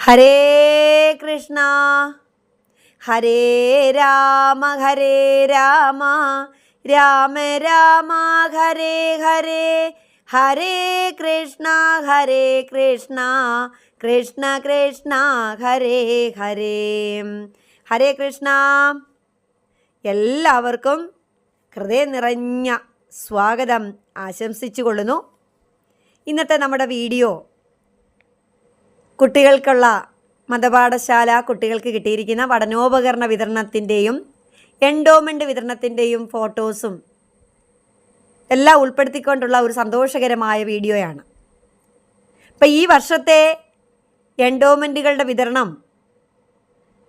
ഹരേ കൃഷ്ണ ഹരേ രാമ രാമ രാമ ഹരേ ഹരേ, ഹരേ കൃഷ്ണ കൃഷ്ണ കൃഷ്ണ ഹരേ ഹരേ. ഹരേ കൃഷ്ണ. എല്ലാവർക്കും ഹൃദയം നിറഞ്ഞ സ്വാഗതം ആശംസിച്ചു കൊള്ളുന്നു. ഇന്നത്തെ നമ്മുടെ വീഡിയോ കുട്ടികൾക്കുള്ള മതപാഠശാല കുട്ടികൾക്ക് കിട്ടിയിരിക്കുന്ന പഠനോപകരണ വിതരണത്തിൻ്റെയും എൻഡോമെൻ്റ് വിതരണത്തിൻ്റെയും ഫോട്ടോസും എല്ലാം ഉൾപ്പെടുത്തിക്കൊണ്ടുള്ള ഒരു സന്തോഷകരമായ വീഡിയോയാണ്. ഇപ്പം ഈ വർഷത്തെ എൻഡോമെൻറ്റുകളുടെ വിതരണം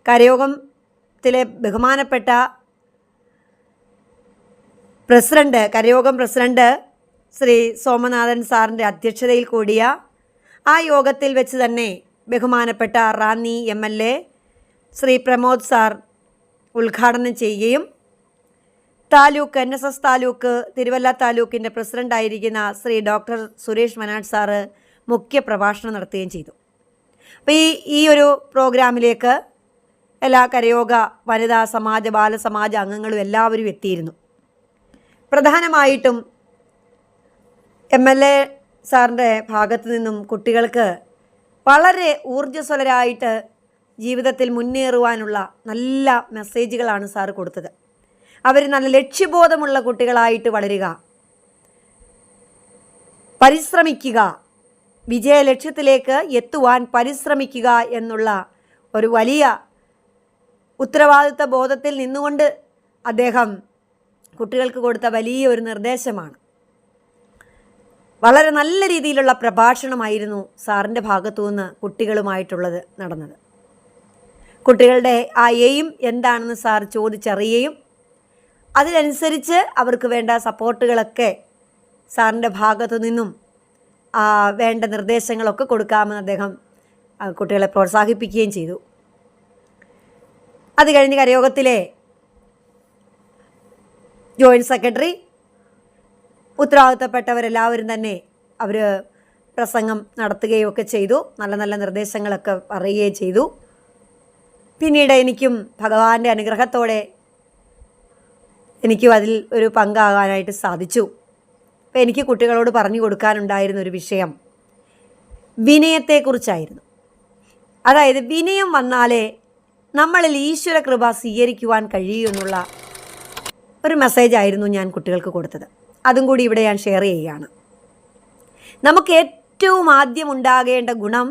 കരയോഗത്തിലെ ബഹുമാനപ്പെട്ട കരയോഗം പ്രസിഡന്റ് ശ്രീ സോമനാഥൻ സാറിൻ്റെ അധ്യക്ഷതയിൽ കൂടിയ ആ യോഗത്തിൽ വെച്ച് തന്നെ ബഹുമാനപ്പെട്ട റാന്നി MLA ശ്രീ പ്രമോദ് സാർ ഉദ്ഘാടനം ചെയ്യുകയും taluk NSS taluk Thiruvalla താലൂക്കിൻ്റെ പ്രസിഡൻ്റായിരിക്കുന്ന Shri doctor Suresh Manatt sir മുഖ്യ പ്രഭാഷണം നടത്തുകയും ചെയ്തു. അപ്പോൾ ഈ ഒരു പ്രോഗ്രാമിലേക്ക് എല്ലാ കരയോഗ വനിതാ സമാജ ബാലസമാജ അംഗങ്ങളും എല്ലാവരും എത്തിയിരുന്നു. പ്രധാനമായിട്ടും MLA സാറിൻ്റെ ഭാഗത്തു നിന്നും കുട്ടികൾക്ക് വളരെ ഊർജ്ജസ്വലരായിട്ട് ജീവിതത്തിൽ മുന്നേറുവാനുള്ള നല്ല മെസ്സേജുകളാണ് സാറ് കൊടുത്തത്. അവർ നല്ല ലക്ഷ്യബോധമുള്ള കുട്ടികളായിട്ട് വളരുക, പരിശ്രമിക്കുക, വിജയലക്ഷ്യത്തിലേക്ക് എത്തുവാൻ പരിശ്രമിക്കുക എന്നുള്ള ഒരു വലിയ ഉത്തരവാദിത്ത ബോധത്തിൽ നിന്നുകൊണ്ട് അദ്ദേഹം കുട്ടികൾക്ക് കൊടുത്ത വലിയൊരു നിർദ്ദേശമാണ്. വളരെ നല്ല രീതിയിലുള്ള പ്രഭാഷണമായിരുന്നു സാറിൻ്റെ ഭാഗത്തു നിന്ന് കുട്ടികളുമായിട്ടുള്ളത് നടന്നത്. കുട്ടികളുടെ ആ എയിം എന്താണെന്ന് സാർ ചോദിച്ചറിയുകയും അതിനനുസരിച്ച് അവർക്ക് വേണ്ട സപ്പോർട്ടുകളൊക്കെ സാറിൻ്റെ ഭാഗത്തു നിന്നും വേണ്ട നിർദ്ദേശങ്ങളൊക്കെ കൊടുക്കാമെന്ന് അദ്ദേഹം കുട്ടികളെ പ്രോത്സാഹിപ്പിക്കുകയും ചെയ്തു. അത് കഴിഞ്ഞ് കരയോഗത്തിലെ ജോയിൻറ്റ് സെക്രട്ടറി ഉത്തരവാദിത്തപ്പെട്ടവരെല്ലാവരും തന്നെ അവർ പ്രസംഗം നടത്തുകയും ഒക്കെ ചെയ്തു. നല്ല നല്ല നിർദ്ദേശങ്ങളൊക്കെ പറയുകയും ചെയ്തു. പിന്നീട് എനിക്കും ഭഗവാന്റെ അനുഗ്രഹത്തോടെ എനിക്കും അതിൽ ഒരു പങ്കാകാനായിട്ട് സാധിച്ചു. അപ്പോൾ എനിക്ക് കുട്ടികളോട് പറഞ്ഞു കൊടുക്കാനുണ്ടായിരുന്ന ഒരു വിഷയം വിനയത്തെക്കുറിച്ചായിരുന്നു. അതായത് വിനയം വന്നാലേ നമ്മളിൽ ഈശ്വര കൃപ സ്വീകരിക്കുവാൻ കഴിയുമെന്നുള്ള ഒരു മെസ്സേജായിരുന്നു ഞാൻ കുട്ടികൾക്ക് കൊടുത്തത്. അതും കൂടി ഇവിടെ ഞാൻ ഷെയർ ചെയ്യുകയാണ്. നമുക്ക് ഏറ്റവും ആദ്യം ഉണ്ടാകേണ്ട ഗുണം